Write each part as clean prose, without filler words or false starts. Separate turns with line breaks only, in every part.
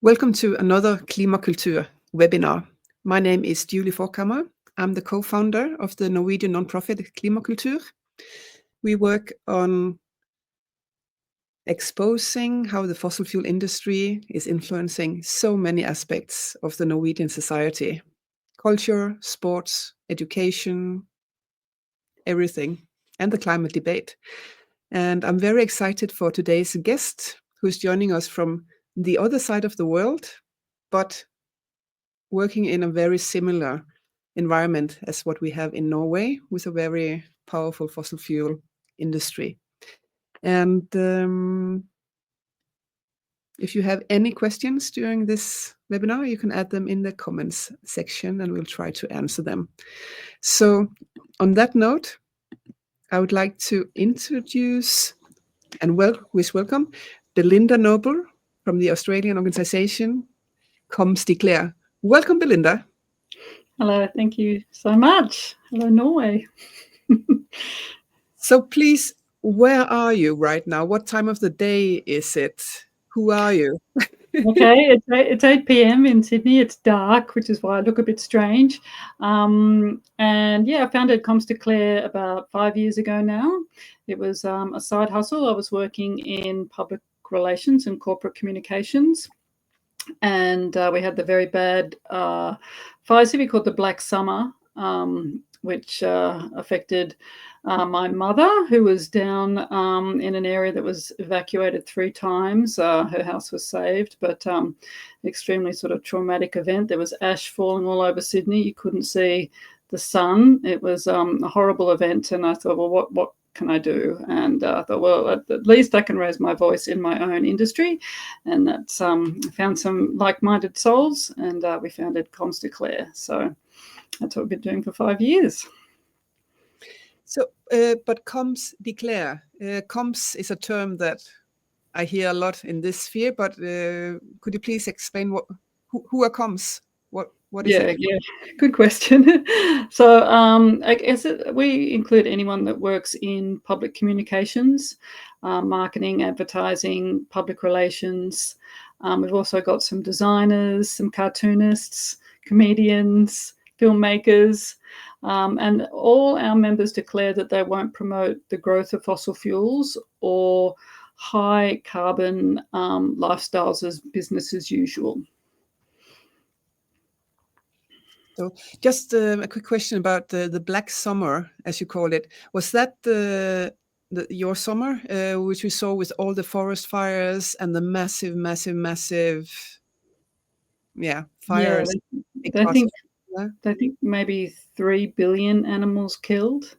Welcome to another Klimakultur webinar. My name is Julie Forkammer. I'm the co-founder of the Norwegian nonprofit Klimakultur. We work on exposing how the fossil fuel industry is influencing so many aspects of the Norwegian society: culture, sports, education, everything, and the climate debate. And I'm very excited for today's guest, who's joining us from the other side of the world, but working in a very similar environment as what we have in Norway, with a very powerful fossil fuel industry. And if you have any questions during this webinar, you can add them in the comments section and we'll try to answer them. So on that note, I would like to introduce and welcome Belinda Noble from the Australian organization Coms Declare. Welcome, Belinda.
Hello, thank you so much. Hello, Norway.
So please, where are you right now? What time of the day is it? Who are you?
Okay, it's 8 p.m. in Sydney. It's dark, which is why I look a bit strange. And yeah, I founded Coms Declare about 5 years ago now. It was a side hustle. I was working in public relations and corporate communications. And we had the very bad fire we called the Black Summer, which affected my mother, who was down in an area that was evacuated 3 times. Her house was saved, but extremely sort of traumatic event. There was ash falling all over Sydney. You couldn't see the sun. It was a horrible event. And I thought, well, what can I do? And I thought, well, at least I can raise my voice in my own industry. And that's found some like-minded souls, and we founded Coms Declare. So that's what we've been doing for 5 years.
So, but Coms Declare, Coms is a term that I hear a lot in this sphere, but could you please explain who are Coms? What is it?
Yeah, good question. So I guess we include anyone that works in public communications, marketing, advertising, public relations. We've also got some designers, some cartoonists, comedians, filmmakers, and all our members declare that they won't promote the growth of fossil fuels or high carbon lifestyles as business as usual.
So just a quick question about the Black Summer, as you call it. Was that your summer, which we saw with all the forest fires and the massive fires?
Yeah, I think maybe 3 billion animals killed.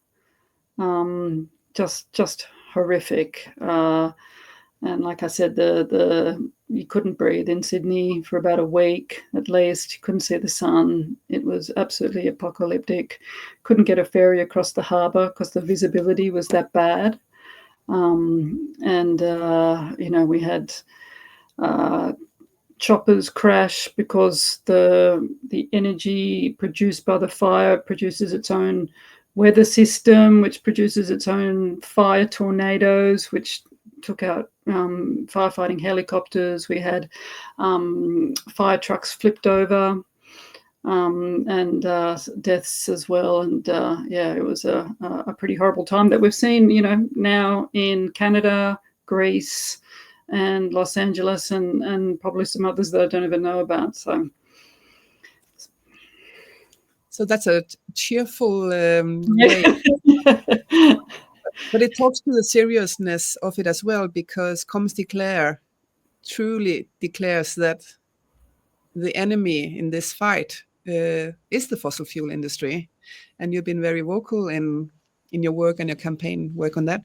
Just horrific. And like I said, you couldn't breathe in Sydney for about a week at least. You couldn't see the sun. It was absolutely apocalyptic. Couldn't get a ferry across the harbour because the visibility was that bad. We had choppers crash because the energy produced by the fire produces its own weather system, which produces its own fire tornadoes, which took out firefighting helicopters. We had fire trucks flipped over, and deaths as well. And it was a pretty horrible time that we've seen, now in Canada, Greece, and Los Angeles, and probably some others that I don't even know about.
So that's a cheerful way. But it talks to the seriousness of it as well, because Coms Declare truly declares that the enemy in this fight is the fossil fuel industry. And you've been very vocal in your work and your campaign work on that.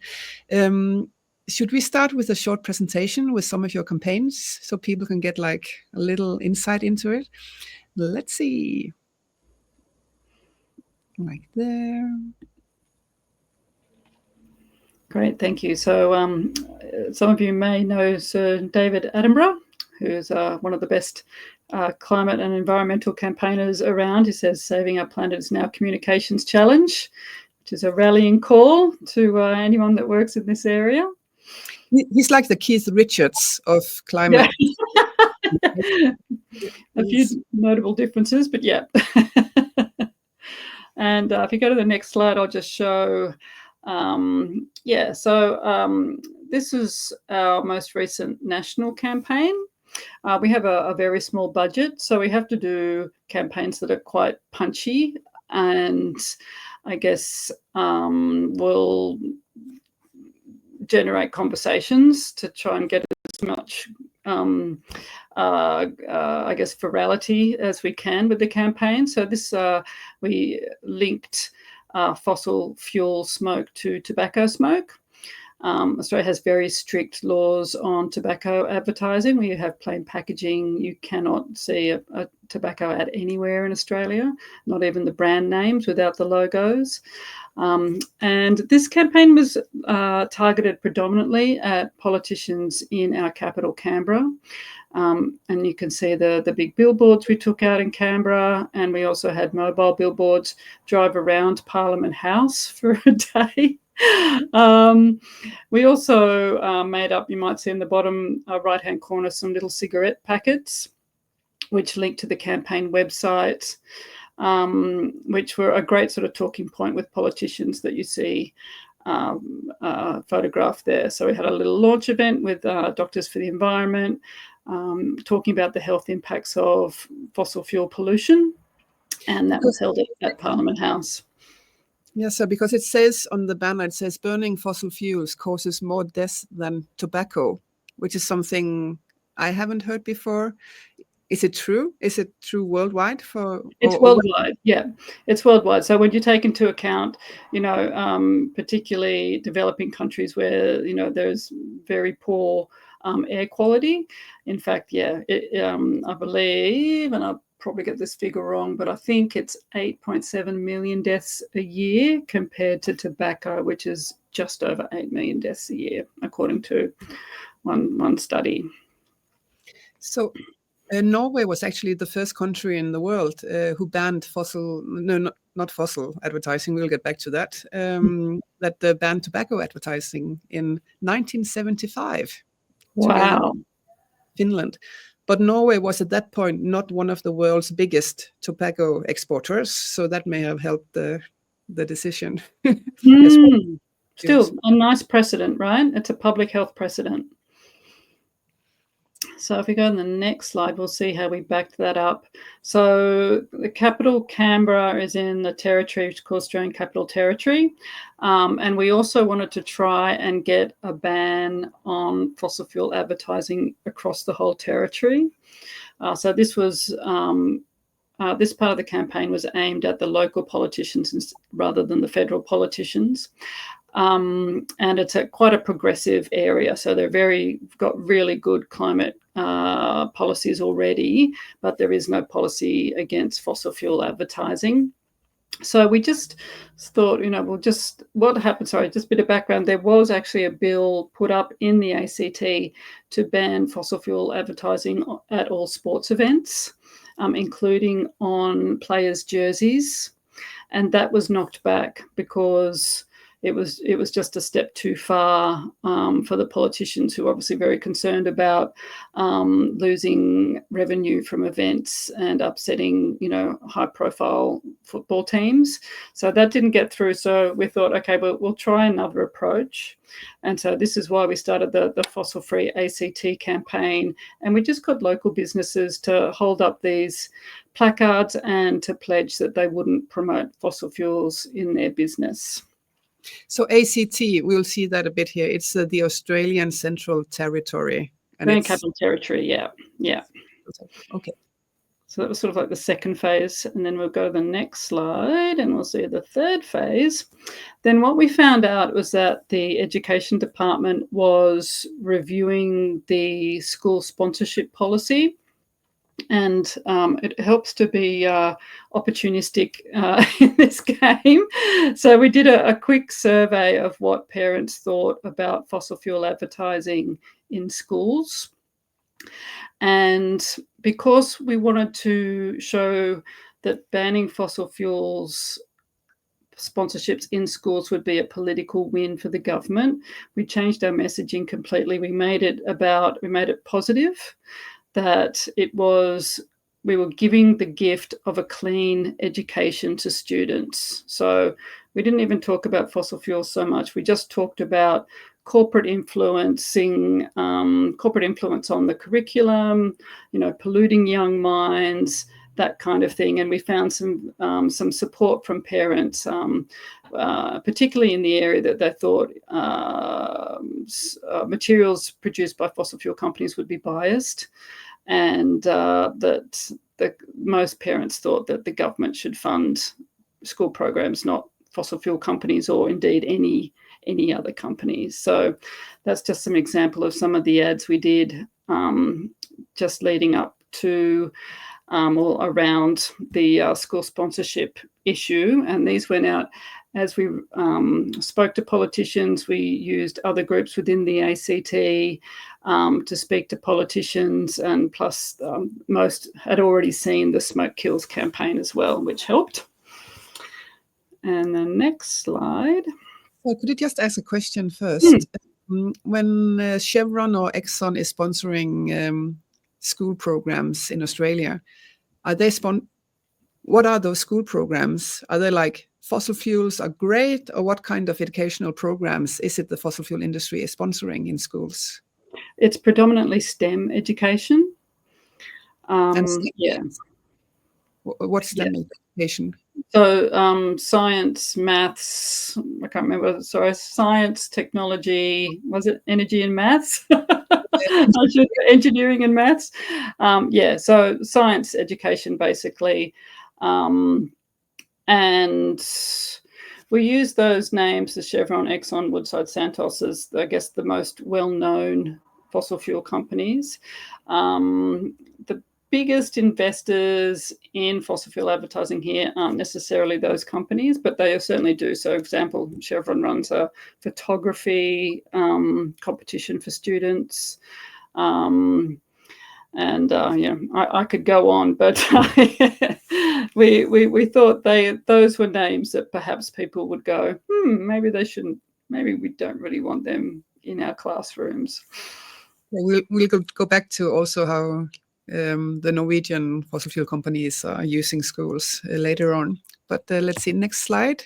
Should we start with a short presentation with some of your campaigns so people can get like a little insight into it? Let's see. Like there.
Great, thank you. So some of you may know Sir David Attenborough, who's one of the best climate and environmental campaigners around. He says saving our planet is now a communications challenge, which is a rallying call to anyone that works in this area.
He's like the Keith Richards of climate.
A few notable differences, but yeah. And if you go to the next slide, I'll just show, this is our most recent national campaign. We have a very small budget, so we have to do campaigns that are quite punchy, and I guess will generate conversations to try and get as much I guess virality as we can with the campaign. So this we linked fossil fuel smoke to tobacco smoke. Australia has very strict laws on tobacco advertising. We have plain packaging. You cannot see a tobacco ad anywhere in Australia, not even the brand names without the logos. And this campaign was targeted predominantly at politicians in our capital, Canberra. And you can see the big billboards we took out in Canberra, and we also had mobile billboards drive around Parliament House for a day. We also made up, you might see in the bottom right-hand corner, some little cigarette packets, which linked to the campaign website, which were a great sort of talking point with politicians that you see photographed there. So we had a little launch event with Doctors for the Environment, talking about the health impacts of fossil fuel pollution, and that was held at Parliament House.
Yeah, so because it says on the banner, it says burning fossil fuels causes more death than tobacco, which is something I haven't heard before. Is it true? Is it true worldwide?
It's worldwide, yeah. It's worldwide. So when you take into account, particularly developing countries where, there's very poor air quality. In fact, I believe, and I'll probably get this figure wrong, but I think it's 8.7 million deaths a year compared to tobacco, which is just over 8 million deaths a year, according to one study.
So Norway was actually the first country in the world who banned not fossil advertising. We'll get back to that. That banned tobacco advertising in 1975.
Wow.
Finland. But Norway was at that point not one of the world's biggest tobacco exporters, so that may have helped the decision.
Still a nice precedent, right? It's a public health precedent. So if we go to the next slide, we'll see how we backed that up. So the capital, Canberra, is in the territory, which is called Australian Capital Territory. And we also wanted to try and get a ban on fossil fuel advertising across the whole territory. So this was this part of the campaign was aimed at the local politicians rather than the federal politicians. And it's quite a progressive area. So they're got really good climate policies already, but there is no policy against fossil fuel advertising. So we just thought, what happened, just a bit of background. There was actually a bill put up in the ACT to ban fossil fuel advertising at all sports events, including on players' jerseys. And that was knocked back because it was just a step too far for the politicians, who are obviously very concerned about losing revenue from events and upsetting, high-profile football teams. So that didn't get through. So we thought, okay, we'll try another approach. And so this is why we started the Fossil-Free ACT campaign. And we just got local businesses to hold up these placards and to pledge that they wouldn't promote fossil fuels in their business.
So ACT, we'll see that a bit here. It's the Australian Central Territory.
Australian Capital Territory, yeah.
Okay.
So that was sort of like the second phase. And then we'll go to the next slide and we'll see the third phase. Then what we found out was that the Education Department was reviewing the school sponsorship policy. And it helps to be opportunistic in this game. So we did a quick survey of what parents thought about fossil fuel advertising in schools. And because we wanted to show that banning fossil fuels sponsorships in schools would be a political win for the government, we changed our messaging completely. We made it positive. that we were giving the gift of a clean education to students. So we didn't even talk about fossil fuels so much. We just talked about corporate influence on the curriculum, polluting young minds, that kind of thing. And we found some support from parents, particularly in the area that they thought materials produced by fossil fuel companies would be biased, and that most parents thought that the government should fund school programs, not fossil fuel companies or indeed any other companies. So that's just some example of some of the ads we did just leading up to or around the school sponsorship issue. And these went out as we spoke to politicians. We used other groups within the ACT to speak to politicians, and plus most had already seen the Smoke Kills campaign as well, which helped. And the next slide.
Well, could you just ask a question first? When Chevron or Exxon is sponsoring school programs in Australia, what are those school programs? Are they like fossil fuels are great, or what kind of educational programs is it the fossil fuel industry is sponsoring in schools?
It's predominantly STEM education.
Yeah. What's STEM education?
So science, maths, I can't remember, sorry, science, technology, was it energy and maths? Engineering and maths. So science education basically. And we use those names, the Chevron, Exxon, Woodside, Santos, as I guess the most well-known fossil fuel companies. The biggest investors in fossil fuel advertising here aren't necessarily those companies, but they certainly do. So, example, Chevron runs a photography competition for students. I could go on, but we thought those were names that perhaps people would go, maybe they shouldn't, maybe we don't really want them in our classrooms.
We'll go back to also how the Norwegian fossil fuel companies are using schools later on. But let's see, next slide.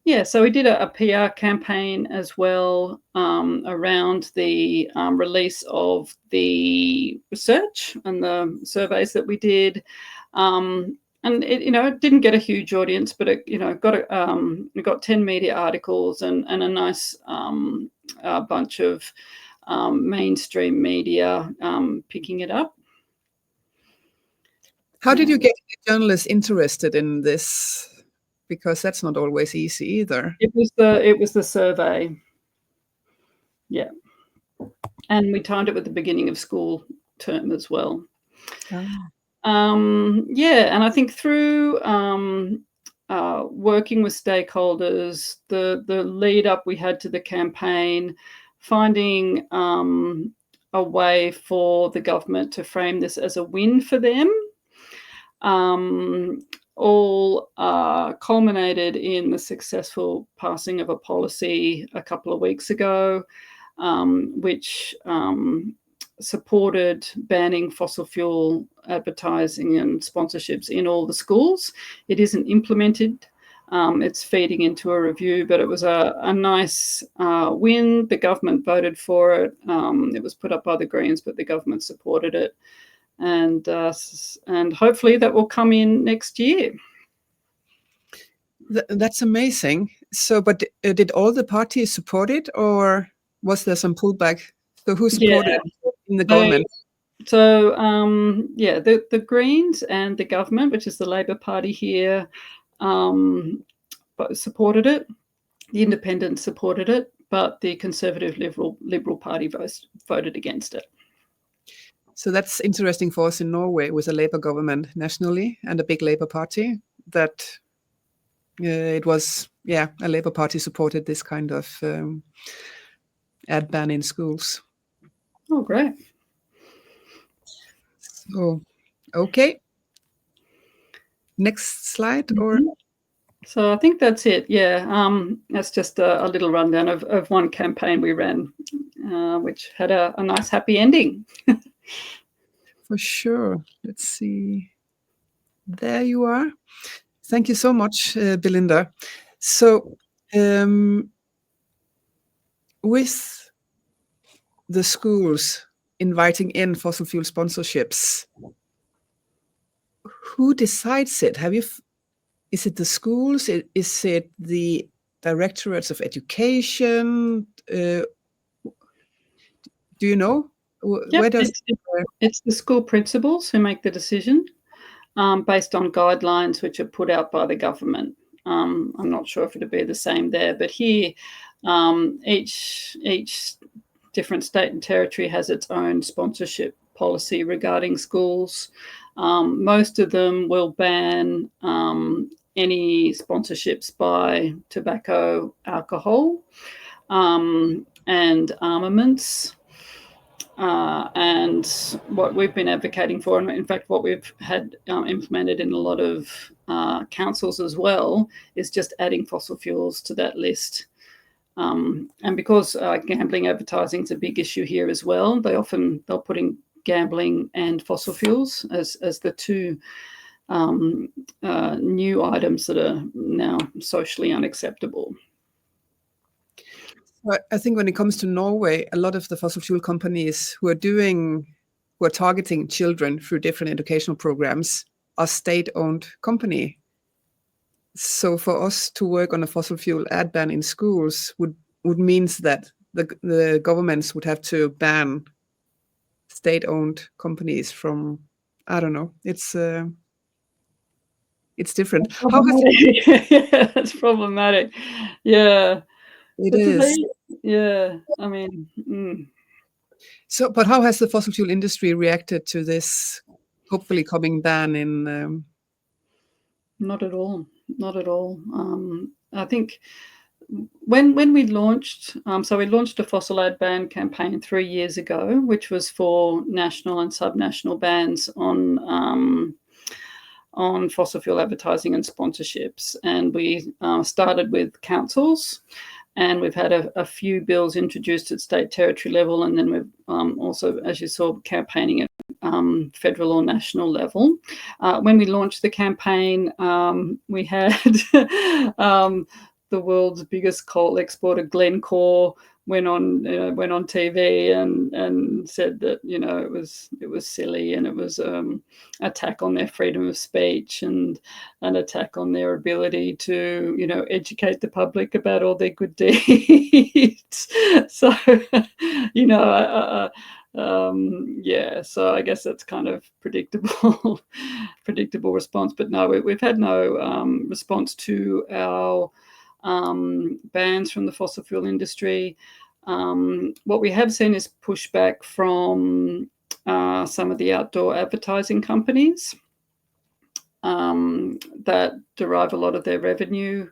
Yeah, so we did a PR campaign as well around the release of the research and the surveys that we did. And it didn't get a huge audience, but it got 10 media articles and a nice bunch of mainstream media picking it up.
How did you get journalists interested in this? Because that's not always easy either.
It was the survey. Yeah. And we timed it with the beginning of school term as well. And I think through working with stakeholders, the lead up we had to the campaign, finding a way for the government to frame this as a win for them, all culminated in the successful passing of a policy a couple of weeks ago, which supported banning fossil fuel advertising and sponsorships in all the schools. It isn't implemented. It's feeding into a review, but it was a nice win. The government voted for it. It was put up by the Greens, but the government supported it. And hopefully that will come in next year.
That's amazing. So, but did all the parties support it, or was there some pullback? So who supported in the government?
So, the Greens and the government, which is the Labor Party here, supported it. The Independents supported it, but the Conservative Liberal Party voted against it.
So that's interesting for us in Norway, with a Labour government nationally and a big Labour Party, that it was, a Labour Party supported this kind of ad ban in schools.
Oh, great.
So, okay. Next slide, or?
So I think that's it. Yeah, that's just a little rundown of one campaign we ran, which had a nice happy ending.
for sure. Let's see. There you are. Thank you so much, Belinda. So, with the schools inviting in fossil fuel sponsorships, who decides it? Is it the schools? Is it the directorates of education? Do you know?
Yep,
Where does
it's the school principals who make the decision based on guidelines which are put out by the government. I'm not sure if it'll be the same there, but here each different state and territory has its own sponsorship policy regarding schools. Most of them will ban any sponsorships by tobacco, alcohol, and armaments. And what we've been advocating for, and in fact what we've had implemented in a lot of councils as well, is just adding fossil fuels to that list. And because gambling advertising is a big issue here as well, they'll put in gambling and fossil fuels as the two new items that are now socially unacceptable.
I think when it comes to Norway, a lot of the fossil fuel companies who are targeting children through different educational programs are state-owned company. So for us to work on a fossil fuel ad ban in schools would means that the governments would have to ban state-owned companies from, I don't know. It's different. How has
Yeah, it's problematic. Yeah.
it is.
Yeah, I mean,
So, but how has the fossil fuel industry reacted to this hopefully coming ban in?
Not at all. Not at all. I think when we launched, so we launched a fossil ad ban campaign 3 years ago, which was for national and subnational bans on fossil fuel advertising and sponsorships. And we started with councils, and we've had a few bills introduced at state territory level, and then we've also, as you saw, campaigning at federal or national level. When we launched the campaign, we had the world's biggest coal exporter, Glencore, went on TV and said that it was silly, and it was attack on their freedom of speech and an attack on their ability to educate the public about all their good deeds. So yeah, so I guess that's kind of predictable response. But no, we've had no response to our bans from the fossil fuel industry. What we have seen is pushback from some of the outdoor advertising companies that derive a lot of their revenue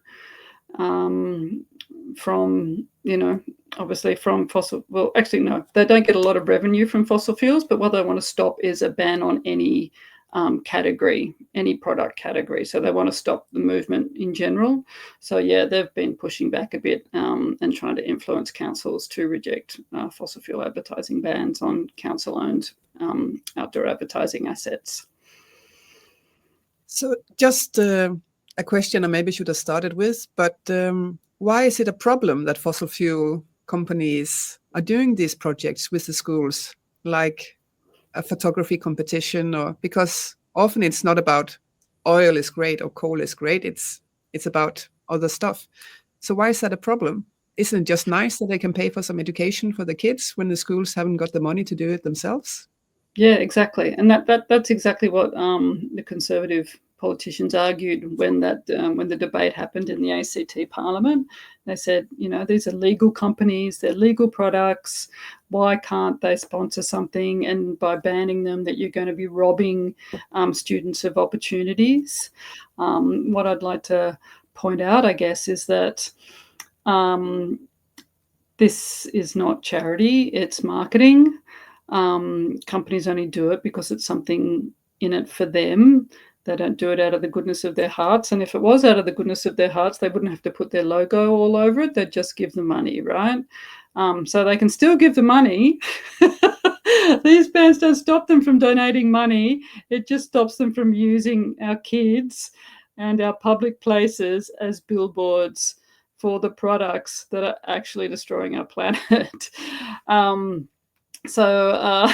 from, obviously from fossil. Well, actually, no, they don't get a lot of revenue from fossil fuels, but what they want to stop is a ban on any category, any product category. So they want to stop the movement in general. So yeah, they've been pushing back a bit and trying to influence councils to reject fossil fuel advertising bans on council-owned outdoor advertising assets.
So just a question I maybe should have started with, but why is it a problem that fossil fuel companies are doing these projects with the schools, like a photography competition? Or because often it's not about oil is great or coal is great, it's about other stuff. So why is that a problem? Isn't it just nice that they can pay for some education for the kids when the schools haven't got the money to do it themselves?
Yeah, exactly. And that's exactly what the Conservative politicians argued when the debate happened in the ACT Parliament. They said, these are legal companies, they're legal products. Why can't they sponsor something? And by banning them, that you're going to be robbing students of opportunities. What I'd like to point out, I guess, is that this is not charity, it's marketing. Companies only do it because it's something in it for them. They don't do it out of the goodness of their hearts. And if it was out of the goodness of their hearts, they wouldn't have to put their logo all over it. They'd just give the money, right? So they can still give the money, These bans don't stop them from donating money. It just stops them from using our kids and our public places as billboards for the products that are actually destroying our planet. So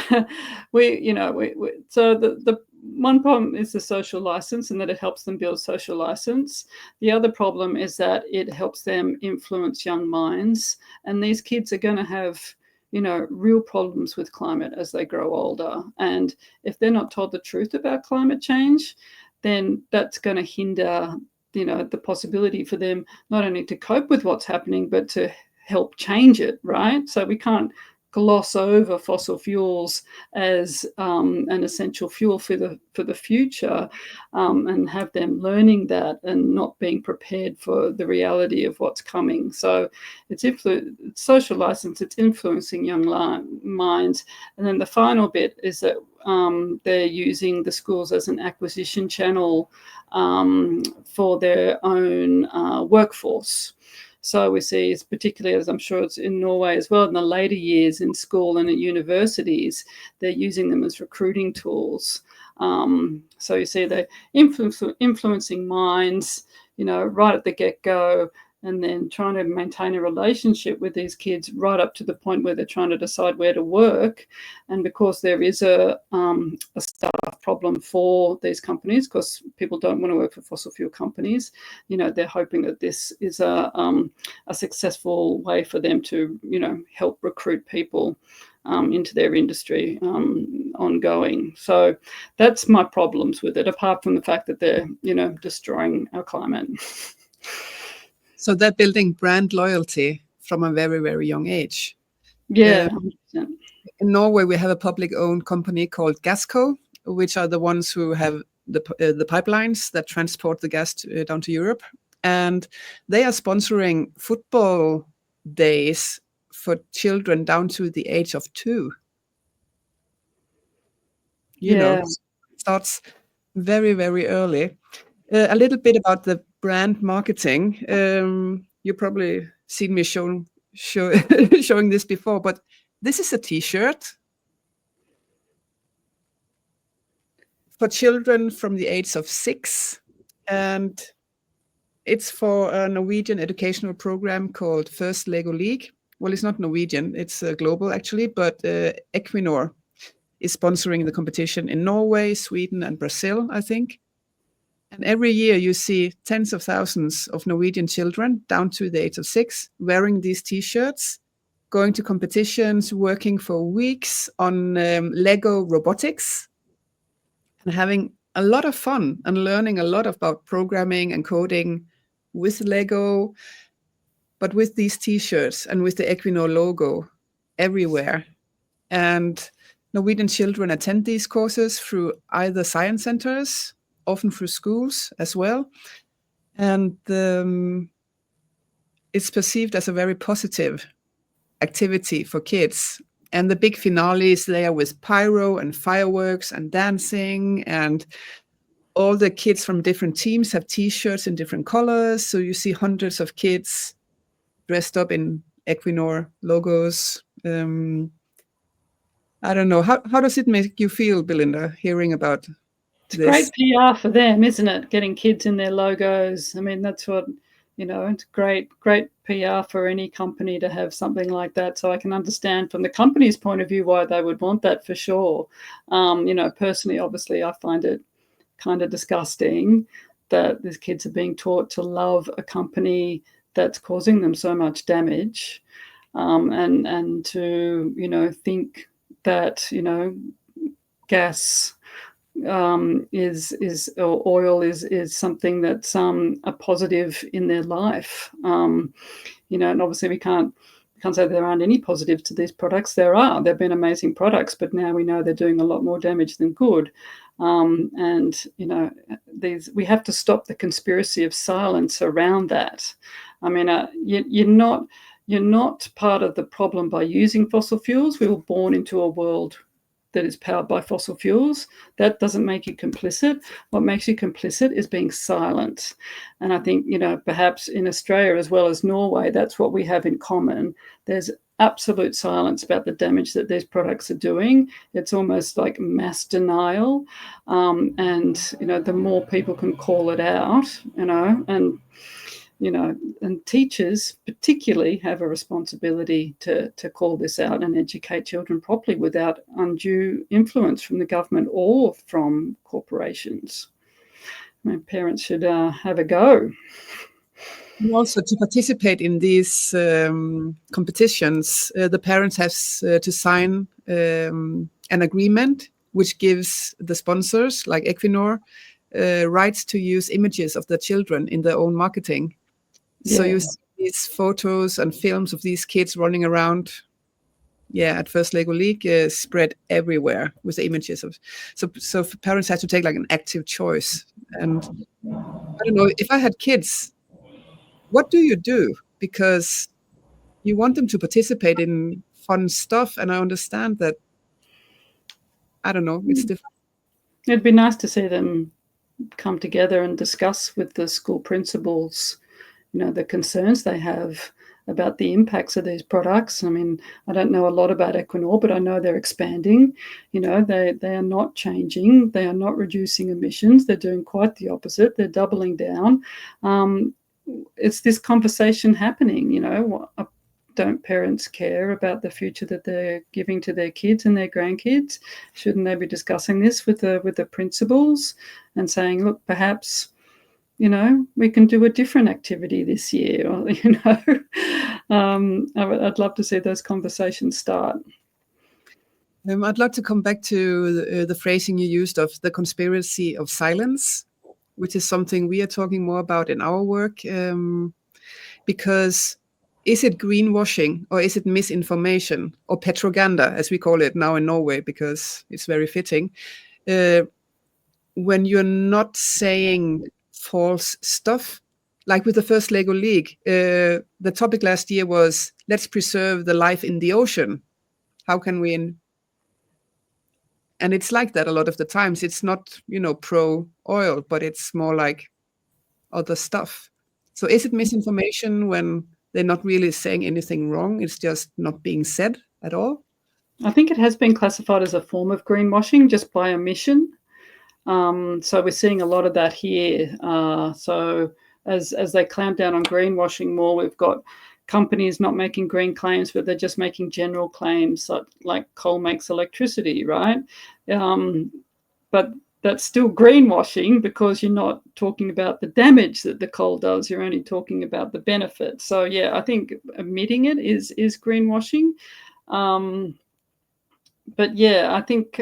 so the one problem is the social license, and that it helps them build social license. The other problem is that it helps them influence young minds, and these kids are going to have real problems with climate as they grow older. And if they're not told the truth about climate change, then that's going to hinder the possibility for them not only to cope with what's happening, but to help change it, right? So we can't gloss over fossil fuels as an essential fuel for the future, and have them learning that and not being prepared for the reality of what's coming. So it's social license, it's influencing young minds. And then the final bit is that they're using the schools as an acquisition channel for their own workforce. So we see, particularly, as I'm sure it's in Norway as well, in the later years in school and at universities, they're using them as recruiting tools. So you see they're influencing minds, right at the get-go, and then trying to maintain a relationship with these kids right up to the point where they're trying to decide where to work. And because there is a staff problem for these companies, because people don't want to work for fossil fuel companies, they're hoping that this is a successful way for them to, help recruit people into their industry ongoing. So that's my problems with it, apart from the fact that they're, destroying our climate.
So they're building brand loyalty from a very, very young age.
Yeah.
In Norway, we have a public-owned company called Gasco, which are the ones who have the pipelines that transport the gas down to Europe. And they are sponsoring football days for children down to the age of 2. It starts very, very early. A little bit about the brand marketing. You probably seen me showing this before, but this is a T-shirt for children from the age of 6, and it's for a Norwegian educational program called First Lego League. Well, it's not Norwegian, it's global actually, but Equinor is sponsoring the competition in Norway, Sweden, and Brazil, I think. And every year you see tens of thousands of Norwegian children down to the age of 6 wearing these T-shirts, going to competitions, working for weeks on Lego robotics, and having a lot of fun and learning a lot about programming and coding with Lego, but with these T-shirts and with the Equinor logo everywhere. And Norwegian children attend these courses through either science centers, often through schools as well. And it's perceived as a very positive activity for kids. And the big finale is there with pyro and fireworks and dancing, and all the kids from different teams have T-shirts in different colors. So you see hundreds of kids dressed up in Equinor logos. I don't know. How does it make you feel, Belinda, hearing about
it's
this?
Great PR for them, isn't it? Getting kids in their logos. I mean, that's what, it's great PR for any company to have something like that. So I can understand from the company's point of view why they would want that for sure. Personally, obviously, I find it kind of disgusting that these kids are being taught to love a company that's causing them so much damage, and to, think that, gas or oil is something that's a positive in their life. And obviously we can't say there aren't any positives to these products. They've been amazing products, but now we know they're doing a lot more damage than good. And we have to stop the conspiracy of silence around that. I mean, you're not part of the problem by using fossil fuels. We were born into a world that is powered by fossil fuels. That doesn't make you complicit. What makes you complicit is being silent. And I think, perhaps in Australia as well as Norway, that's what we have in common. There's absolute silence about the damage that these products are doing. It's almost like mass denial. And, the more people can call it out, and teachers particularly have a responsibility to call this out and educate children properly without undue influence from the government or from corporations. Parents should have a go.
And also, to participate in these competitions, the parents have to sign an agreement which gives the sponsors, like Equinor, rights to use images of the children in their own marketing. So you see these photos and films of these kids running around, at First Lego League, spread everywhere with the images of. So parents have to take like an active choice. And I don't know, if I had kids, what do you do? Because you want them to participate in fun stuff, and I understand that. I don't know, it's different.
It'd be nice to see them come together and discuss with the school principals, the concerns they have about the impacts of these products. I mean, I don't know a lot about Equinor, but I know they're expanding. They are not changing. They are not reducing emissions. They're doing quite the opposite. They're doubling down. It's this conversation happening, don't parents care about the future that they're giving to their kids and their grandkids? Shouldn't they be discussing this with the principals and saying, look, perhaps, we can do a different activity this year? Or, I'd love to see those conversations start.
I'd like to come back to the phrasing you used of the conspiracy of silence, which is something we are talking more about in our work. Because is it greenwashing, or is it misinformation, or petroganda, as we call it now in Norway, because it's very fitting, when you're not saying false stuff? Like with the First Lego League, the topic last year was, let's preserve the life in the ocean. How can we... And it's like that a lot of the times. It's not, pro oil, but it's more like other stuff. So is it misinformation when they're not really saying anything wrong? It's just not being said at all?
I think it has been classified as a form of greenwashing just by omission. So we're seeing a lot of that here. So as they clamp down on greenwashing more, we've got companies not making green claims, but they're just making general claims like coal makes electricity, right? But that's still greenwashing because you're not talking about the damage that the coal does. You're only talking about the benefit. So, I think omitting it is greenwashing. But, I think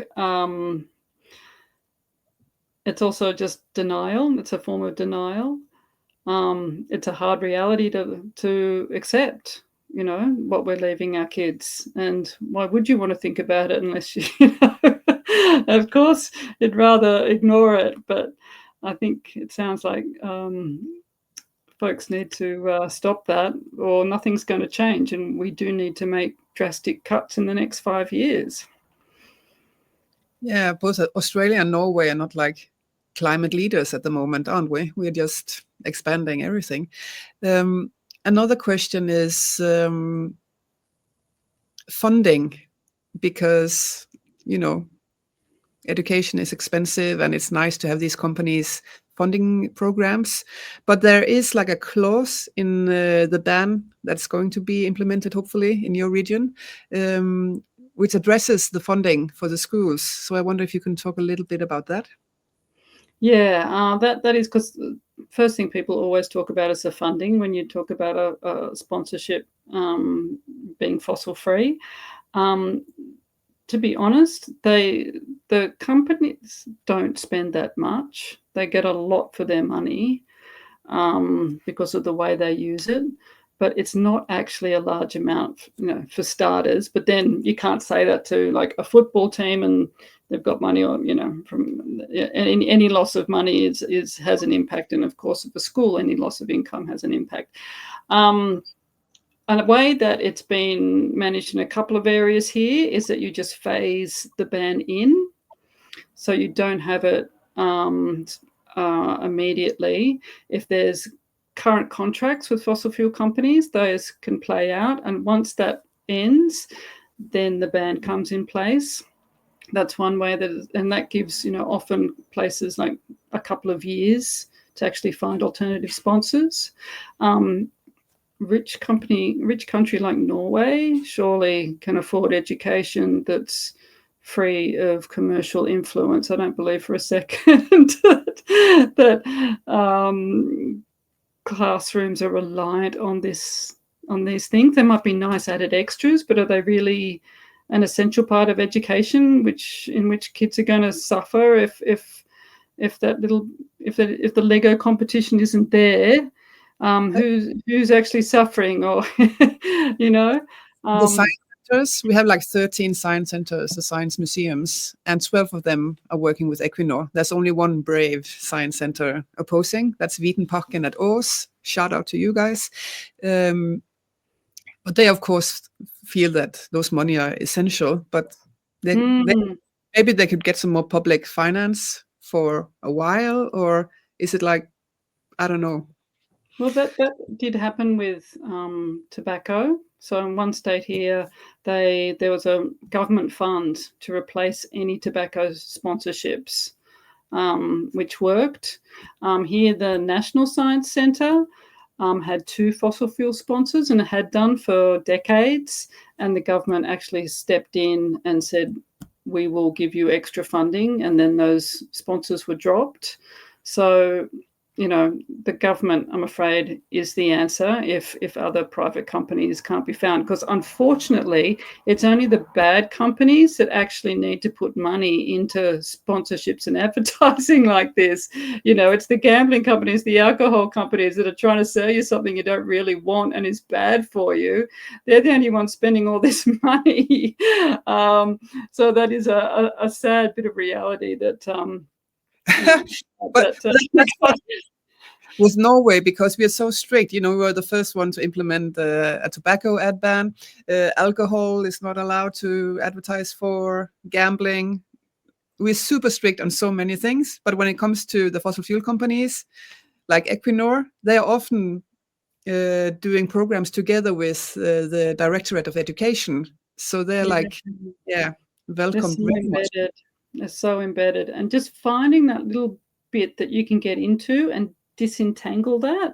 it's also just denial. It's a form of denial. It's a hard reality to accept, what we're leaving our kids. And why would you want to think about it unless you of course, you'd rather ignore it. But I think it sounds like folks need to stop that, or nothing's going to change. And we do need to make drastic cuts in the next 5 years.
Yeah, both Australia and Norway are not like climate leaders at the moment, aren't we? We're just expanding everything. Another question is funding, because, education is expensive and it's nice to have these companies funding programs. But there is like a clause in the ban that's going to be implemented, hopefully, in your region, which addresses the funding for the schools. So I wonder if you can talk a little bit about that.
Yeah, that is because the first thing people always talk about is the funding when you talk about a sponsorship being fossil free. To be honest, the companies don't spend that much. They get a lot for their money because of the way they use it. But it's not actually a large amount, for starters. But then you can't say that to like a football team and they've got money, or from any loss of money has an impact. And of course, at the school, any loss of income has an impact. And a way that it's been managed in a couple of areas here is that you just phase the ban in, so you don't have it immediately. If there's current contracts with fossil fuel companies, those can play out. And once that ends, then the ban comes in place. That's one way and that gives, often places like a couple of years to actually find alternative sponsors. Rich country like Norway surely can afford education that's free of commercial influence. I don't believe for a second that classrooms are reliant on these things. There might be nice added extras, but are they really an essential part of education, in which kids are going to suffer if the Lego competition isn't there? Who's actually suffering, or
The science centers, we have like 13 science centers, the science museums, and 12 of them are working with Equinor. There's only one brave science center opposing. That's Vitenparken at Aarhus. Shout out to you guys. But they, of course, feel that those money are essential, but maybe they could get some more public finance for a while, or is it like, I don't know.
Well, that did happen with tobacco. So in one state here, there was a government fund to replace any tobacco sponsorships, which worked. Here, the National Science Centre had 2 fossil fuel sponsors, and it had done for decades. And the government actually stepped in and said, we will give you extra funding. And then those sponsors were dropped. So, the government, I'm afraid, is the answer if other private companies can't be found. Because unfortunately, it's only the bad companies that actually need to put money into sponsorships and advertising like this. It's the gambling companies, the alcohol companies that are trying to sell you something you don't really want and is bad for you. They're the only ones spending all this money. So that is a sad bit of reality that
But with Norway, because we are so strict, we were the first one to implement a tobacco ad ban. Alcohol is not allowed to advertise for, gambling. We're super strict on so many things. But when it comes to the fossil fuel companies, like Equinor, they are often doing programs together with the Directorate of Education. So they're welcome.
They're so embedded. And just finding that little bit that you can get into and disentangle that,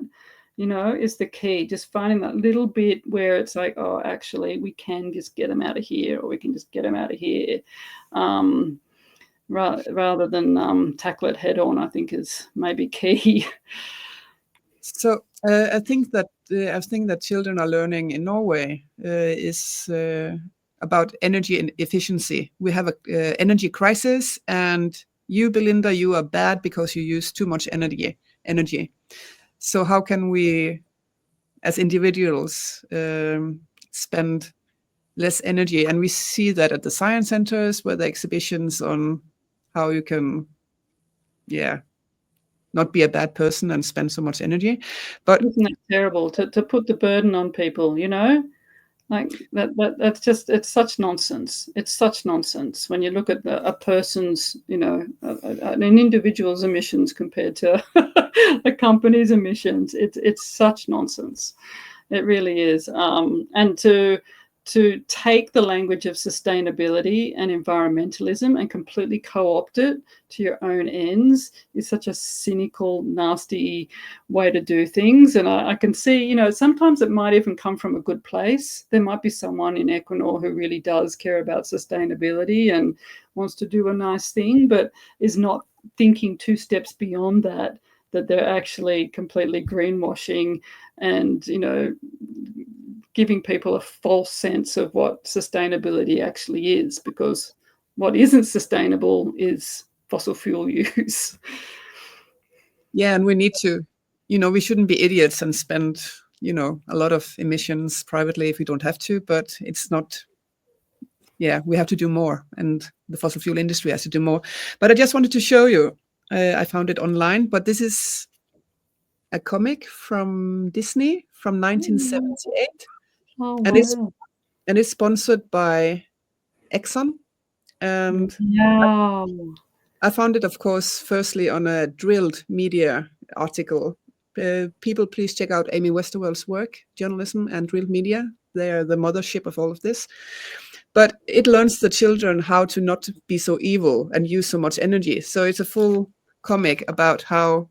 is the key. Just finding that little bit where it's like, oh, actually, we can just get them out of here, or we can just get them out of here, rather than tackle it head on, I think is maybe key.
So I think that children are learning in Norway is about energy and efficiency. We have an energy crisis, and you, Belinda, you are bad because you use too much energy. So how can we, as individuals, spend less energy? And we see that at the science centers, where the exhibitions on how you can, not be a bad person and spend so much energy. But
isn't that terrible to put the burden on people, like that's just, it's such nonsense. It's such nonsense when you look at a person's, an individual's emissions compared to a company's emissions. It's such nonsense. It really is. And to take the language of sustainability and environmentalism and completely co-opt it to your own ends is such a cynical, nasty way to do things. And I can see, sometimes it might even come from a good place. There might be someone in Equinor who really does care about sustainability and wants to do a nice thing, but is not thinking 2 steps beyond that they're actually completely greenwashing and, giving people a false sense of what sustainability actually is, because what isn't sustainable is fossil fuel use.
Yeah, and we need to, we shouldn't be idiots and spend, a lot of emissions privately if we don't have to, but it's not, we have to do more, and the fossil fuel industry has to do more. But I just wanted to show you, I found it online, but this is a comic from Disney from 1978.
Oh,
and
wow.
It's sponsored by Exxon. And
wow.
I found it, of course, firstly on a Drilled Media article. People, please check out Amy Westerwell's work, Journalism and Drilled Media. They're the mothership of all of this. But it learns the children how to not be so evil and use so much energy. So it's a full comic about how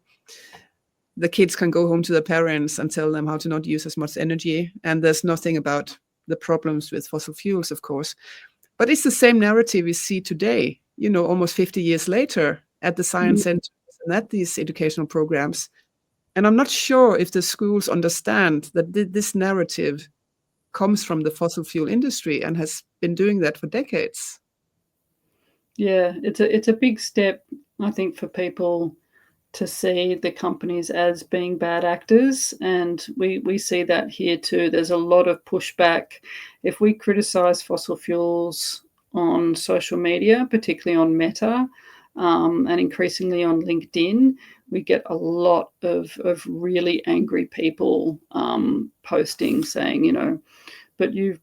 the kids can go home to their parents and tell them how to not use as much energy. And there's nothing about the problems with fossil fuels, of course. But it's the same narrative we see today, almost 50 years later at the science centers and at these educational programs. And I'm not sure if the schools understand that this narrative comes from the fossil fuel industry and has been doing that for decades.
Yeah, it's a big step, I think, for people to see the companies as being bad actors, and we see that here too. There's a lot of pushback. If we criticize fossil fuels on social media, particularly on Meta, and increasingly on LinkedIn, we get a lot of really angry people posting saying, but you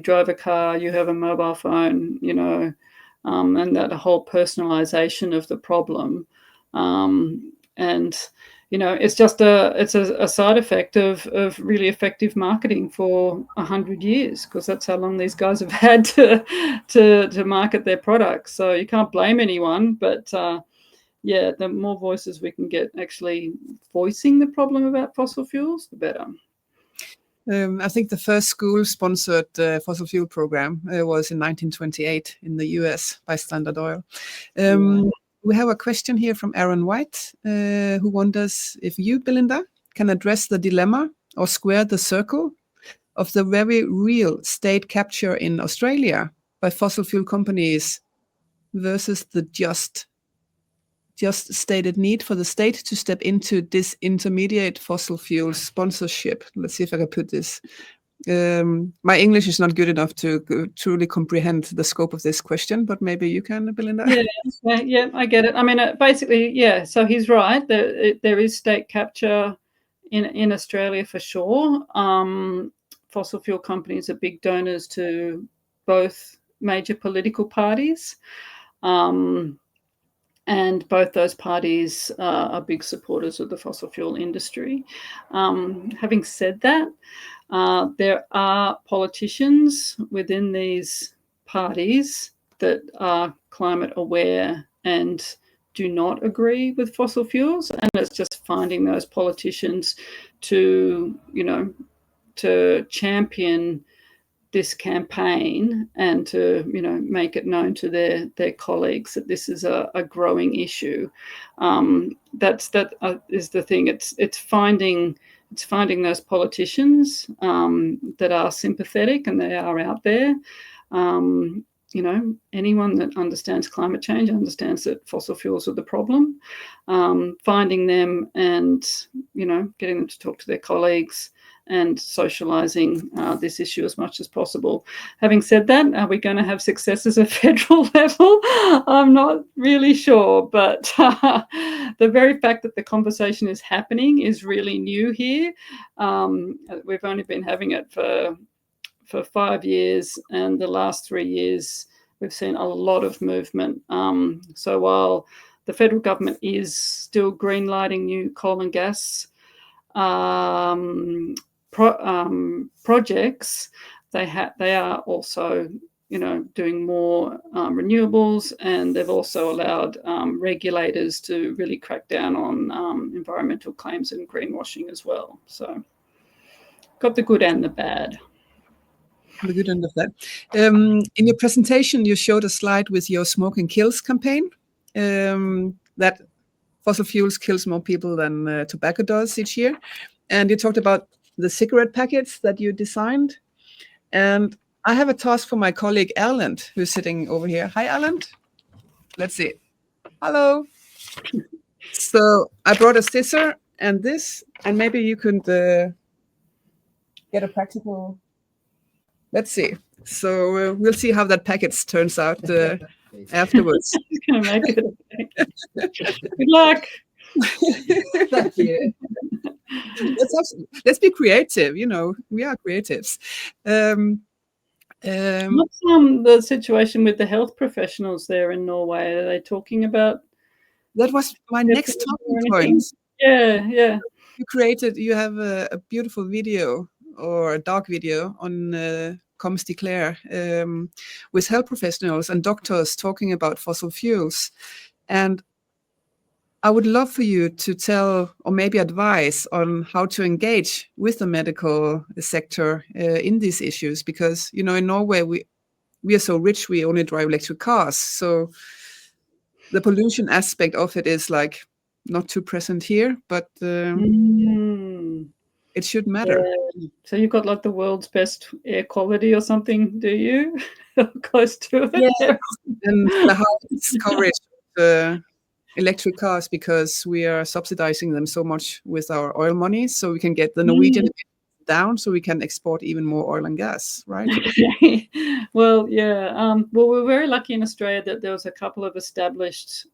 drive a car, you have a mobile phone, and that whole personalization of the problem. And it's just a side effect of really effective marketing for 100 years, because that's how long these guys have had to market their products. So you can't blame anyone, but the more voices we can get actually voicing the problem about fossil fuels, the better.
I think the first school-sponsored fossil fuel program was in 1928 in the US by Standard Oil. We have a question here from Aaron White, who wonders if you, Belinda, can address the dilemma or square the circle of the very real state capture in Australia by fossil fuel companies versus the just stated need for the state to step into this intermediate fossil fuel sponsorship. Let's see if I can put this. My English is not good enough to truly comprehend the scope of this question, but maybe you can, Belinda.
Yeah, I get it. I mean, basically, yeah. So he's right. There is state capture in Australia for sure. Fossil fuel companies are big donors to both major political parties. And both those parties are big supporters of the fossil fuel industry. Having said that, there are politicians within these parties that are climate aware and do not agree with fossil fuels, and it's just finding those politicians to champion this campaign and to make it known to their colleagues that this is a growing issue. That is the thing. It's finding those politicians that are sympathetic, and they are out there. Anyone that understands climate change understands that fossil fuels are the problem. Finding them and getting them to talk to their colleagues and socialising this issue as much as possible. Having said that, are we going to have successes at federal level? I'm not really sure, but the very fact that the conversation is happening is really new here. We've only been having it for 5 years, and the last 3 years we've seen a lot of movement. So while the federal government is still greenlighting new coal and gas projects, they are also doing more renewables, and they've also allowed regulators to really crack down on environmental claims and greenwashing as well. So got the good and the bad.
The good end of that. In your presentation, you showed a slide with your Smoking Kills campaign, that fossil fuels kills more people than tobacco does each year. And you talked about the cigarette packets that you designed. And I have a task for my colleague, Erland, who's sitting over here. Hi, Erland. Let's see. Hello. So I brought a scissor and this, and maybe you could get a practical... Let's see. So we'll see how that packet turns out afterwards.
Gonna make it. Good luck.
Thank you. Let's be creative. We are creatives.
What's the situation with the health professionals there in Norway? Are they talking about?
That was my next talking point.
Yeah.
You have a beautiful video or a dark video on Comes Declare with health professionals and doctors talking about fossil fuels. And I would love for you to tell or maybe advise on how to engage with the medical sector in these issues, because, you know, in Norway, we are so rich, we only drive electric cars. So the pollution aspect of it is like not too present here, but
Mm.
it should matter.
Yeah. So you've got like the world's best air quality or something, do you? Close to
Yeah,
it.
and the highest coverage of electric cars, because we are subsidizing them so much with our oil money, so we can get the Norwegian down, so we can export even more oil and gas, right?
Well, yeah. Well, we're very lucky in Australia that there was a couple of established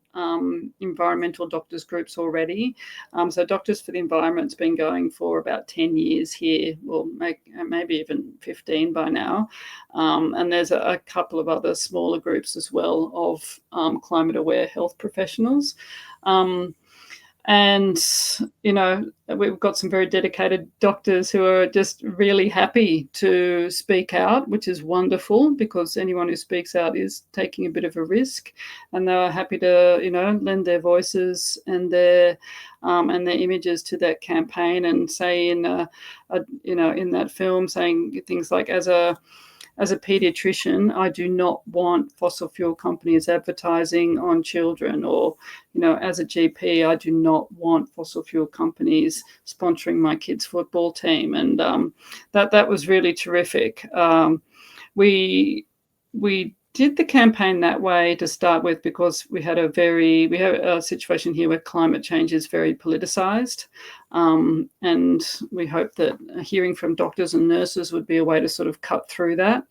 environmental doctors groups already. So Doctors for the Environment's been going for about 10 years here, well, maybe even 15 by now. And there's a couple of other smaller groups as well of climate-aware health professionals. And, you know, we've got some very dedicated doctors who are just really happy to speak out, which is wonderful, because anyone who speaks out is taking a bit of a risk, and they're happy to, you know, lend their voices and their images to that campaign, and say in in that film, saying things like, as a pediatrician, I do not want fossil fuel companies advertising on children, or, you know, as a GP, I do not want fossil fuel companies sponsoring my kids' football team. And that was really terrific. We did the campaign that way to start with because we have a situation here where climate change is very politicized. And we hope that hearing from doctors and nurses would be a way to sort of cut through that,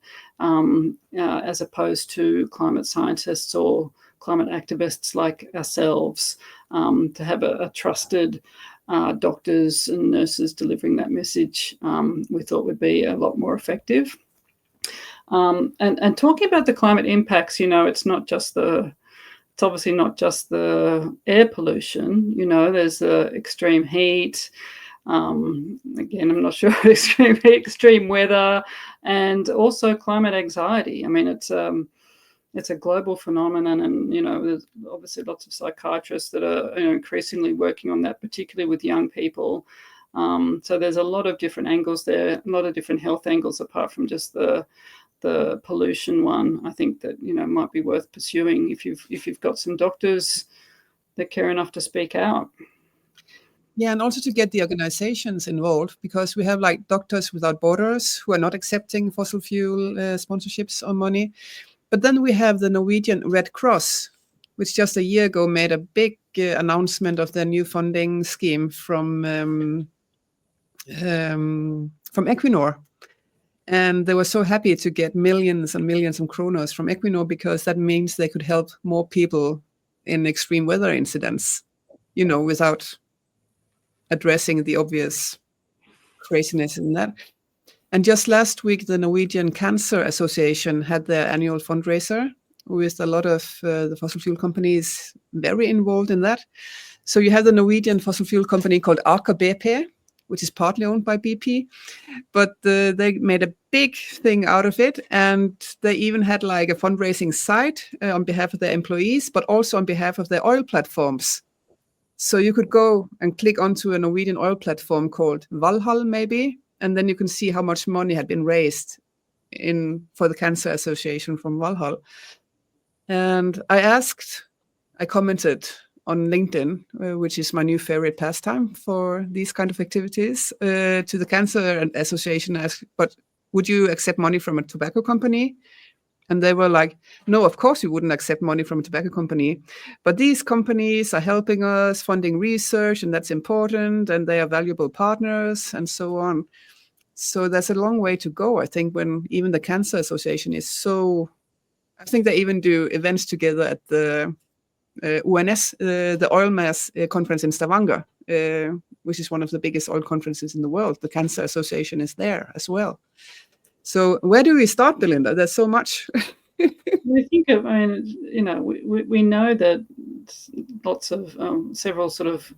as opposed to climate scientists or climate activists like ourselves, to have a trusted doctors and nurses delivering that message, we thought would be a lot more effective. And talking about the climate impacts, you know, it's obviously not just the air pollution. You know, there's the extreme heat. Again, I'm not sure, extreme heat, extreme weather, and also climate anxiety. I mean, it's a global phenomenon, and, you know, there's obviously lots of psychiatrists that are, you know, increasingly working on that, particularly with young people. So there's a lot of different angles there, a lot of different health angles apart from just the pollution one. I think that, you know, might be worth pursuing if you've got some doctors that care enough to speak out.
Yeah, and also to get the organizations involved, because we have like Doctors Without Borders who are not accepting fossil fuel sponsorships or money. But then we have the Norwegian Red Cross, which just a year ago made a big announcement of their new funding scheme from Equinor. And they were so happy to get millions and millions of kronos from Equinor, because that means they could help more people in extreme weather incidents, you know, without addressing the obvious craziness in that. And just last week, the Norwegian Cancer Association had their annual fundraiser with a lot of the fossil fuel companies very involved in that. So you have the Norwegian fossil fuel company called Aker BP, which is partly owned by BP, but they made a big thing out of it. And they even had like a fundraising site on behalf of their employees, but also on behalf of their oil platforms. So you could go and click onto a Norwegian oil platform called Valhall, maybe, and then you can see how much money had been raised for the Cancer Association from Valhall. And I commented on LinkedIn, which is my new favorite pastime for these kind of activities, to the Cancer Association, asked, but would you accept money from a tobacco company? And they were like, no, of course we wouldn't accept money from a tobacco company. But these companies are helping us, funding research, and that's important, and they are valuable partners, and so on. So there's a long way to go, I think, when even the Cancer Association is so... I think they even do events together at the ONS, the Oil Mass conference in Stavanger, which is one of the biggest oil conferences in the world. The Cancer Association is there as well. So where do we start, Belinda? There's so much.
I mean, you know, we know that lots of several sort of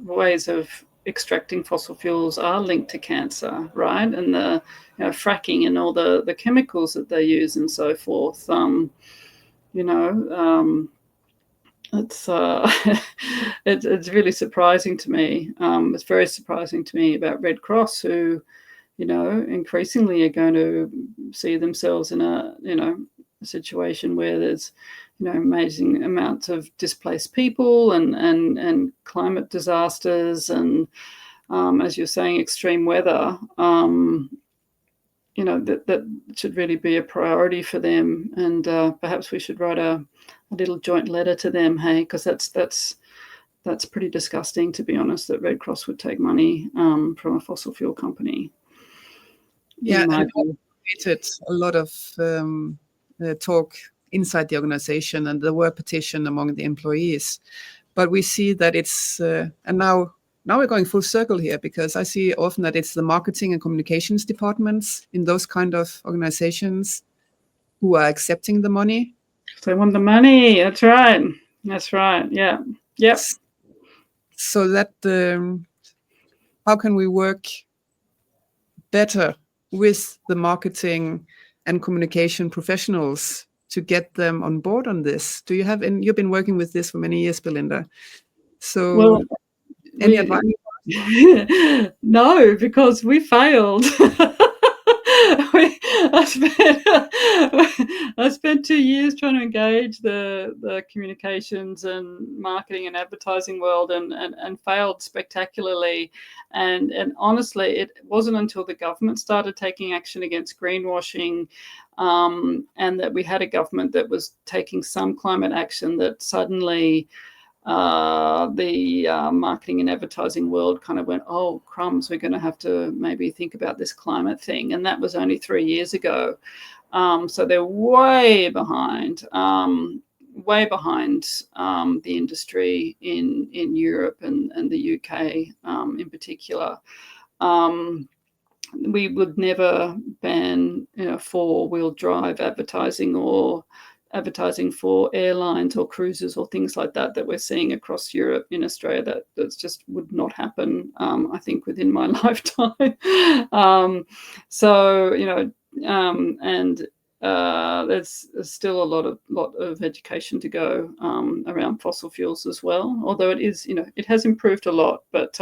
ways of extracting fossil fuels are linked to cancer, right? And the fracking and all the chemicals that they use and so forth. It's it's really surprising to me. It's very surprising to me about Red Cross, who increasingly are going to see themselves in a situation where there's amazing amounts of displaced people and climate disasters and as you're saying, extreme weather. That should really be a priority for them, and perhaps we should write a little joint letter to them, hey, because that's pretty disgusting, to be honest, that Red Cross would take money from a fossil fuel company.
Yeah, and created a lot of talk inside the organization, and there were petition among the employees. But we see that it's and now we're going full circle here, because I see often that it's the marketing and communications departments in those kind of organizations who are accepting the money.
They want the money. That's right. That's right. Yeah. Yep.
So that how can we work better with the marketing and communication professionals to get them on board on this? Do you have, and you've been working with this for many years, Belinda. So any advice?
No, because we failed. I spent 2 years trying to engage the communications and marketing and advertising world and failed spectacularly. And honestly, it wasn't until the government started taking action against greenwashing and that we had a government that was taking some climate action that suddenly the marketing and advertising world kind of went, oh, crumbs, we're going to have to maybe think about this climate thing. And that was only 3 years ago. So they're way behind the industry in Europe and the UK in particular. We would never ban four-wheel drive advertising or advertising for airlines or cruises or things like that we're seeing across Europe. In Australia, that just would not happen, I think, within my lifetime. There's still a lot of education to go around fossil fuels as well, although it has improved a lot. But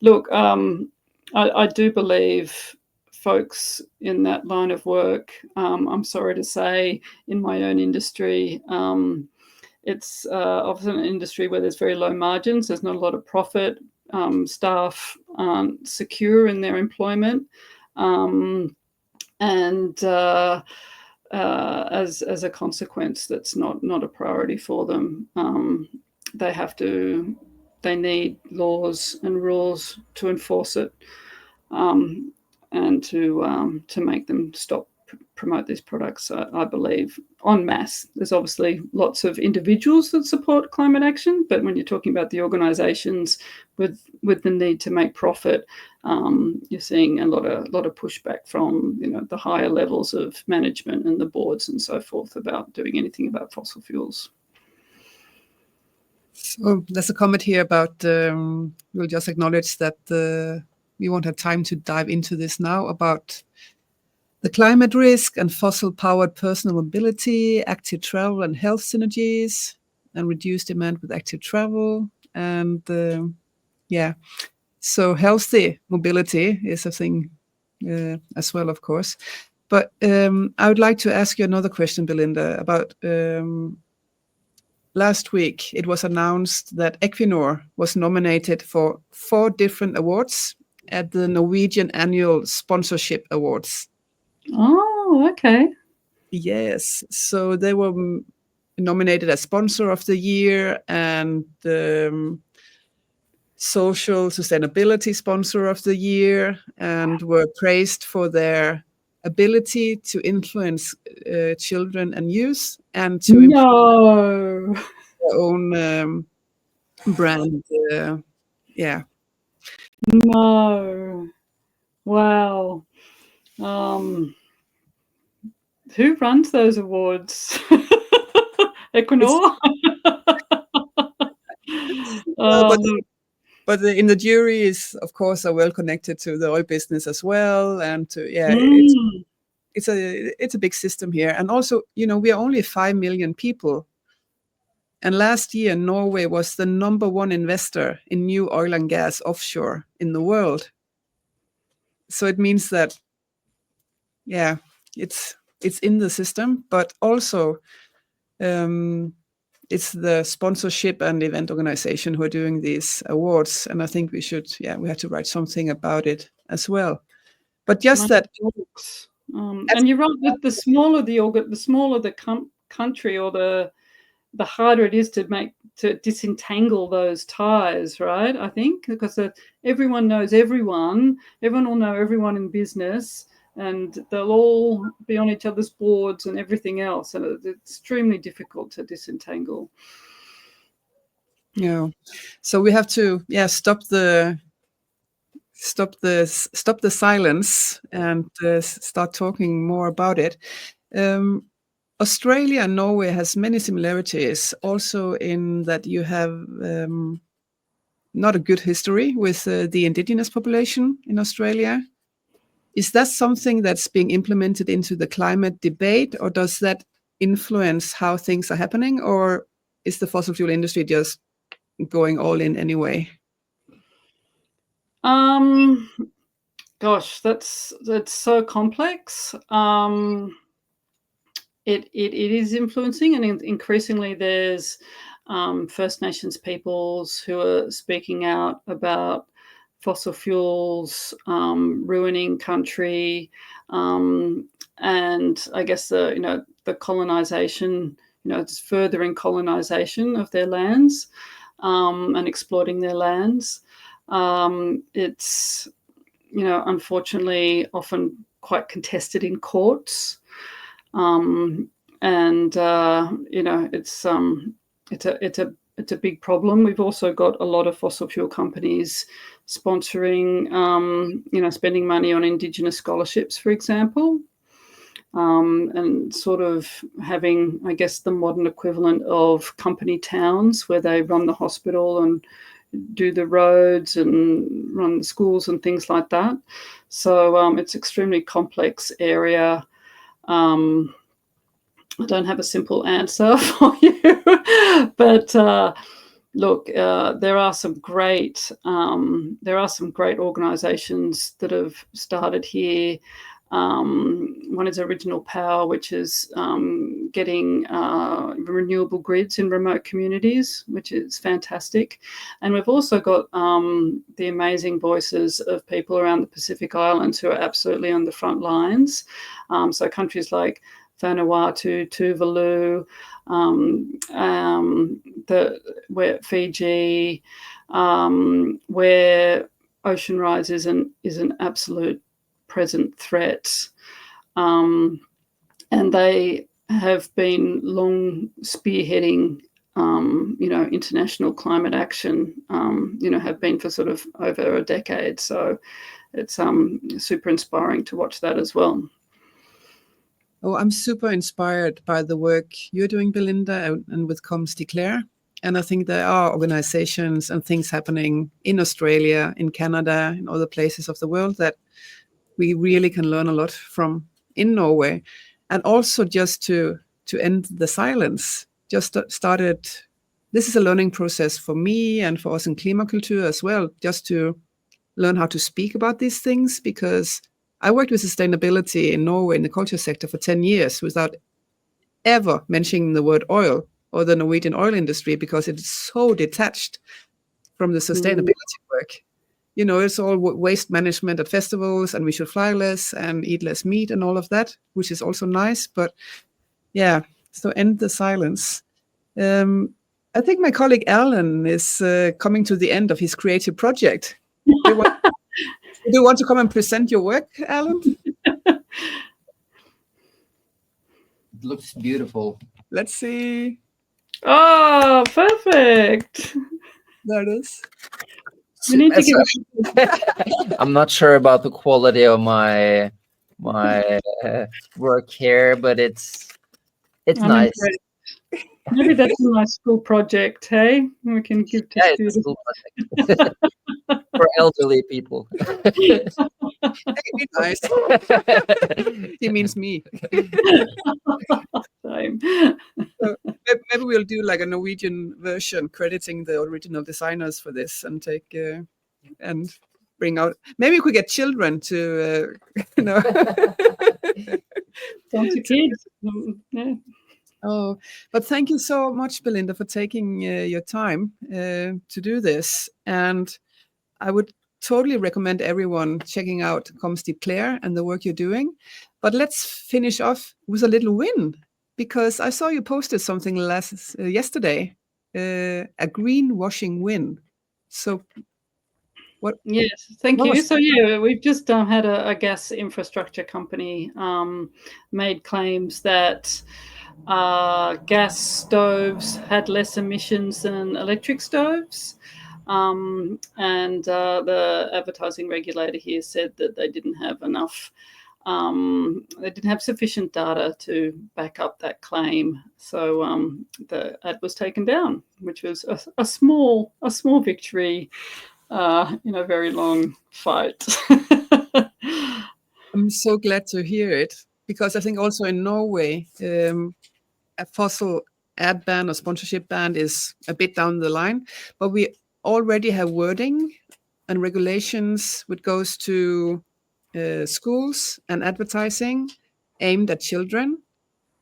look, I do believe folks in that line of work, I'm sorry to say, in my own industry, it's often an industry where there's very low margins, there's not a lot of profit, staff aren't secure in their employment, and as a consequence, that's not a priority for them. They need laws and rules to enforce it, and to make them stop promote these products, I believe, en masse. There's obviously lots of individuals that support climate action, but when you're talking about the organisations with the need to make profit, you're seeing a lot of pushback from the higher levels of management and the boards and so forth about doing anything about fossil fuels.
So there's a comment here about we'll just acknowledge that we won't have time to dive into this now, about the climate risk and fossil-powered personal mobility, active travel and health synergies, and reduced demand with active travel. And so healthy mobility is a thing as well, of course. But I would like to ask you another question, Belinda, about last week it was announced that Equinor was nominated for 4 different awards at the Norwegian Annual Sponsorship Awards.
Oh, okay.
Yes. So they were nominated as Sponsor of the Year and Social Sustainability Sponsor of the Year, and were praised for their ability to influence children and youth, and to improve their own brand. Yeah.
No. Wow. Who runs those awards? Equinor?
But in the juries, of course, are well connected to the oil business as well, and to,
Mm.
it's a big system here. And also, we are only 5 million people. And last year, Norway was the #1 investor in new oil and gas offshore in the world. So it means that, it's in the system, but also it's the sponsorship and event organization who are doing these awards. And I think we have to write something about it as well. But just that.
And you're right that the smaller the country, or the harder it is to disentangle those ties, right? I think because everyone knows everyone will know everyone in business, and they'll all be on each other's boards and everything else, and it's extremely difficult to disentangle.
Yeah, so we have to stop the silence and start talking more about it. Australia and Norway has many similarities, also in that you have not a good history with the indigenous population in Australia. Is that something that's being implemented into the climate debate, or does that influence how things are happening, or is the fossil fuel industry just going all in anyway?
Gosh, that's so complex. It is influencing, and increasingly there's First Nations peoples who are speaking out about fossil fuels ruining country, and I guess the colonization, it's furthering colonization of their lands and exploiting their lands. It's unfortunately often quite contested in courts. And it's a big problem. We've also got a lot of fossil fuel companies sponsoring, spending money on Indigenous scholarships, for example, and sort of having, I guess, the modern equivalent of company towns where they run the hospital and do the roads and run the schools and things like that. So it's extremely complex area. I don't have a simple answer for you, but look, there are some great organisations that have started here. One is Original Power, which is getting renewable grids in remote communities, which is fantastic. And we've also got the amazing voices of people around the Pacific Islands who are absolutely on the front lines. So countries like Vanuatu, Tuvalu, where Fiji, where ocean rise is an absolute present threat, and they have been long spearheading international climate action, have been for sort of over a decade. So it's super inspiring to watch that as well.
Oh, I'm super inspired by the work you're doing, Belinda, and with Comes Declare. And I think there are organizations and things happening in Australia, in Canada, in other places of the world that we really can learn a lot from in Norway. And also just to end the silence, just started, this is a learning process for me and for us in Klimakultur as well, just to learn how to speak about these things, because I worked with sustainability in Norway in the culture sector for 10 years without ever mentioning the word oil or the Norwegian oil industry, because it's so detached from the sustainability work. It's all waste management at festivals, and we should fly less and eat less meat and all of that, which is also nice. But so end the silence. I think my colleague Alan is coming to the end of his creative project. Do you want to come and present your work, Alan?
It looks beautiful.
Let's see.
Oh, perfect.
There it is.
We need to give
I'm not sure about the quality of my work here, but it's nice.
Maybe that's a nice school project, hey? We can give to students.
It's a school project. for elderly people.
Hey, be nice. He means me.
Same.
So maybe we'll do like a Norwegian version crediting the original designers for this and take and bring out. Maybe we could get children to you know.
Bunch of kids. Yeah.
Oh, but thank you so much, Belinda, for taking your time to do this. And I would totally recommend everyone checking out Comms Declare and the work you're doing. But let's finish off with a little win, because I saw you posted something yesterday, a greenwashing win. So what?
Yes, thank
what
you.
was
So yeah, we've just had a gas infrastructure company made claims that gas stoves had less emissions than electric stoves. And the advertising regulator here said that they didn't have enough, they didn't have sufficient data to back up that claim. So the ad was taken down, which was a small victory in a very long fight.
I'm so glad to hear it, because I think also in Norway, a fossil ad ban or sponsorship ban is a bit down the line, but we already have wording and regulations which goes to schools and advertising aimed at children,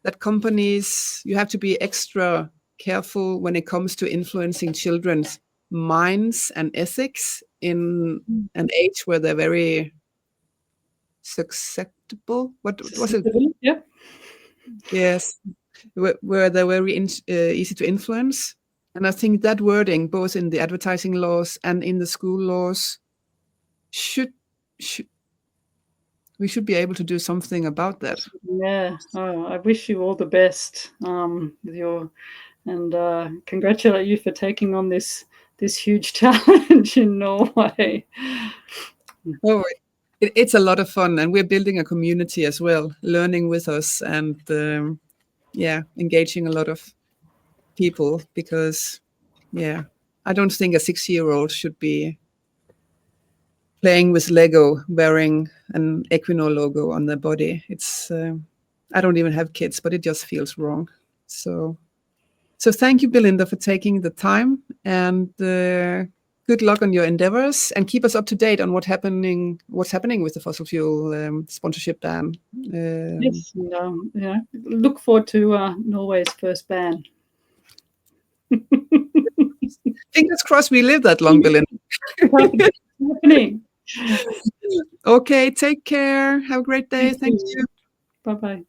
that companies, you have to be extra careful when it comes to influencing children's minds and ethics in an age where they're very susceptible. What was it?
Yep.
Yes, where they're very easy to influence. And I think that wording, both in the advertising laws and in the school laws, should we should be able to do something about that.
Yeah. Oh, I wish you all the best with your, and congratulate you for taking on this huge challenge in Norway.
Oh, it's a lot of fun, and we're building a community as well, learning with us, and yeah, engaging a lot of people, because yeah, I don't think a 6-year-old should be playing with Lego wearing an Equinor logo on their body. It's I don't even have kids, but it just feels wrong. So thank you, Belinda, for taking the time, and good luck on your endeavors, and keep us up to date on what's happening with the fossil fuel sponsorship ban.
Yes, and yeah, look forward to Norway's first ban.
Fingers crossed we live that long, Belinda.
Happening.
Okay, take care. Have a great day. Thank you.
Bye-bye.